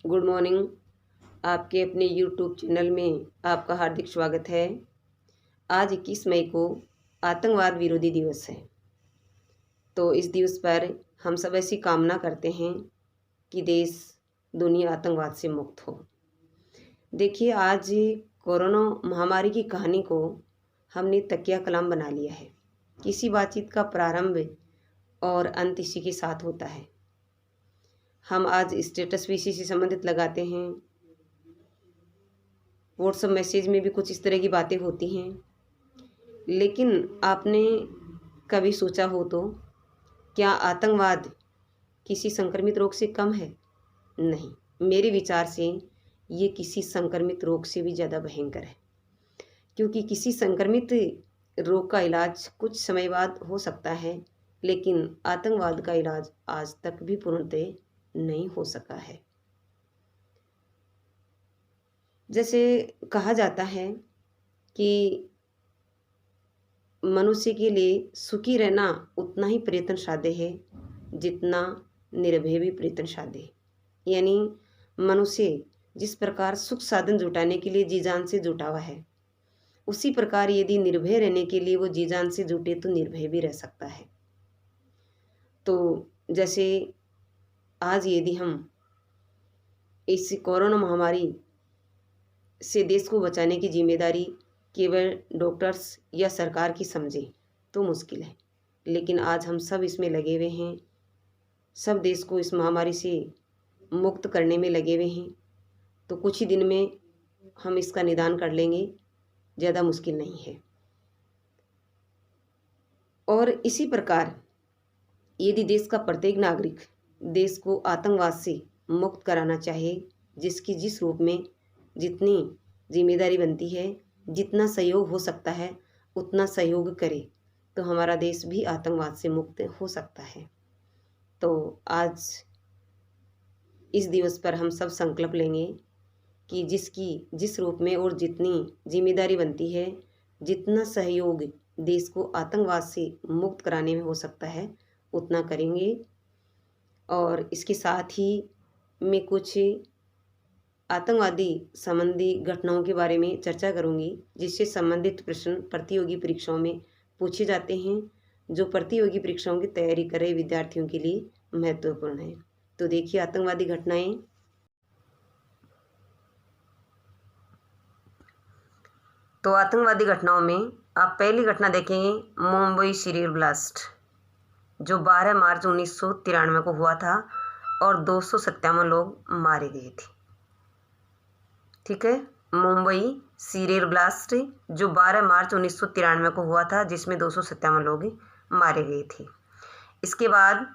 Good morning. आपके अपने YouTube channel में आपका हार्दिक स्वागत है। आज 21 मई को आतंकवाद विरोधी दिवस है। तो इस दिवस पर हम सब ऐसी कामना करते हैं कि देश दुनिया आतंकवाद से मुक्त हो। देखिए, आज कोरोना महामारी की कहानी को हमने तकिया कलाम बना लिया है। किसी बातचीत का प्रारंभ और अंत इसी के साथ होता है। हम आज स्टेटस भी इसी से संबंधित लगाते हैं। व्हाट्सएप मैसेज में भी कुछ इस तरह की बातें होती हैं। लेकिन आपने कभी सोचा हो तो क्या आतंकवाद किसी संक्रमित रोग से कम है? नहीं, मेरे विचार से ये किसी संक्रमित रोग से भी ज़्यादा भयंकर है। क्योंकि किसी संक्रमित रोग का इलाज कुछ समय बाद हो सकता है, लेकिन आतंकवाद का इलाज आज तक भी पूर्णतः नहीं हो सका है। जैसे कहा जाता है कि मनुष्य के लिए सुखी रहना उतना ही प्रयत्नसाध्य है जितना निर्भय भी प्रयत्नसाध्य है। यानी मनुष्य जिस प्रकार सुख साधन जुटाने के लिए जी जान से जुटा हुआ है, उसी प्रकार यदि निर्भय रहने के लिए वो जी जान से जुटे तो निर्भय भी रह सकता है। तो जैसे आज यदि हम इस कोरोना महामारी से देश को बचाने की जिम्मेदारी केवल डॉक्टर्स या सरकार की समझे तो मुश्किल है, लेकिन आज हम सब इसमें लगे हुए हैं। सब देश को इस महामारी से मुक्त करने में लगे हुए हैं। तो कुछ ही दिन में हम इसका निदान कर लेंगे, ज़्यादा मुश्किल नहीं है। और इसी प्रकार यदि देश का प्रत्येक नागरिक देश को आतंकवाद से मुक्त कराना चाहे, जिसकी जिस रूप में जितनी जिम्मेदारी बनती है, जितना सहयोग हो सकता है उतना सहयोग करे, तो हमारा देश भी आतंकवाद से मुक्त हो सकता है। तो आज इस दिवस पर हम सब संकल्प लेंगे कि जिसकी जिस रूप में और जितनी जिम्मेदारी बनती है, जितना सहयोग देश को आतंकवाद से मुक्त कराने में हो सकता है उतना करेंगे। और इसके साथ ही मैं कुछ आतंकवादी संबंधी घटनाओं के बारे में चर्चा करूंगी, जिससे संबंधित प्रश्न प्रतियोगी परीक्षाओं में पूछे जाते हैं, जो प्रतियोगी परीक्षाओं की तैयारी कर रहे विद्यार्थियों के लिए महत्वपूर्ण है। तो देखिए आतंकवादी घटनाएं। तो आतंकवादी घटनाओं में आप पहली घटना देखेंगे मुंबई सीरियल ब्लास्ट, जो 12 मार्च 1993 को हुआ था और 257 लोग मारे गए थे। ठीक है, मुंबई सीरियल ब्लास्ट जो 12 मार्च 1993 को हुआ था, जिसमें 257 लोग मारे गए थे। इसके बाद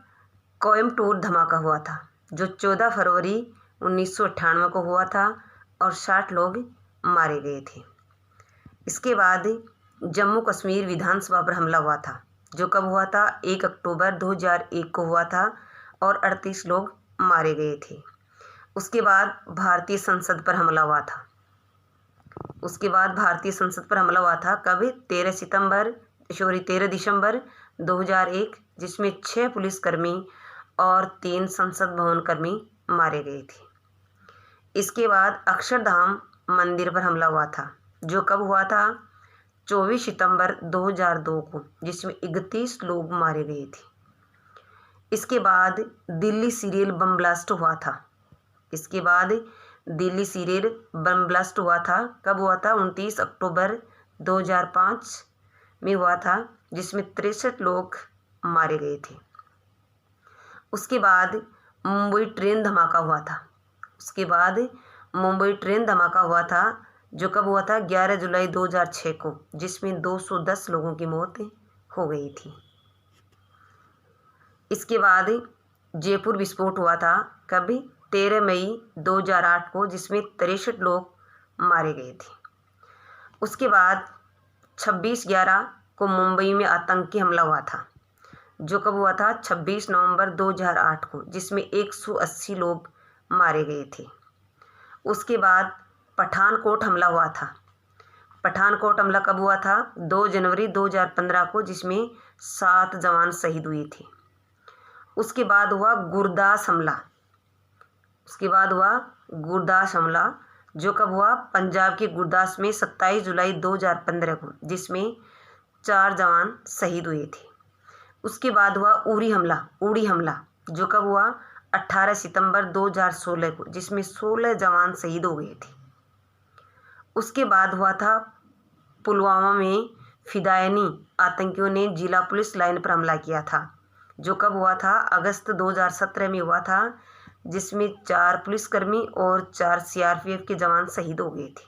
कोयम्बटूर धमाका हुआ था, जो 14 फरवरी 1998 को हुआ था और 60 लोग मारे गए थे। इसके बाद जम्मू कश्मीर विधानसभा पर हमला हुआ था, जो कब हुआ था? 1 अक्टूबर 2001 को हुआ था और 38 लोग मारे गए थे। उसके बाद भारतीय संसद पर हमला हुआ था। कब? 13 दिसंबर 2001, जिसमें 6 पुलिसकर्मी और 3 संसद भवन कर्मी मारे गए थे। इसके बाद अक्षरधाम मंदिर पर हमला हुआ था, जो कब हुआ था? 24 सितंबर 2002 को, जिसमें 31 लोग मारे गए थे। इसके बाद दिल्ली सीरियल बम ब्लास्ट हुआ था। कब हुआ था? 29 अक्टूबर 2005 में हुआ था, जिसमें 63 लोग मारे गए थे। उसके बाद मुंबई ट्रेन धमाका हुआ था, जो कब हुआ था? 11 जुलाई 2006 को, जिसमें 210 लोगों की मौत हो गई थी। इसके बाद जयपुर विस्फोट हुआ था, कब? 13 मई 2008 को, जिसमें 63 लोग मारे गए थे। उसके बाद 26/11 को मुंबई में आतंकी हमला हुआ था, जो कब हुआ था? 26 नवंबर 2008 को, जिसमें 180 लोग मारे गए थे। उसके बाद पठानकोट हमला हुआ था। पठानकोट हमला कब हुआ था? 2 जनवरी 2015 को, जिसमें 7 जवान शहीद हुए थे। उसके बाद हुआ गुरदास हमला। गुरदास हमला, जो कब हुआ? पंजाब के गुरदास में 27 जुलाई 2015 को, जिसमें 4 जवान शहीद हुए थे। उसके बाद हुआ उड़ी हमला, जो कब हुआ? 18 सितंबर 2016 को, जिसमें 16 जवान शहीद हो गए थे। उसके बाद हुआ था पुलवामा में फिदायनी आतंकियों ने जिला पुलिस लाइन पर हमला किया था, जो कब हुआ था? अगस्त 2017 में हुआ था, जिसमें 4 पुलिसकर्मी और 4 सीआरपीएफ के जवान शहीद हो गए थे।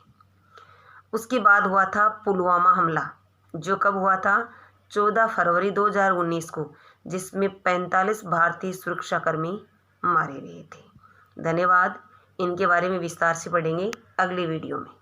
उसके बाद हुआ था पुलवामा हमला, जो कब हुआ था? 14 फरवरी 2019 को, जिसमें 45 भारतीय सुरक्षाकर्मी मारे गए थे। धन्यवाद। इनके बारे में विस्तार से पढ़ेंगे अगले वीडियो में।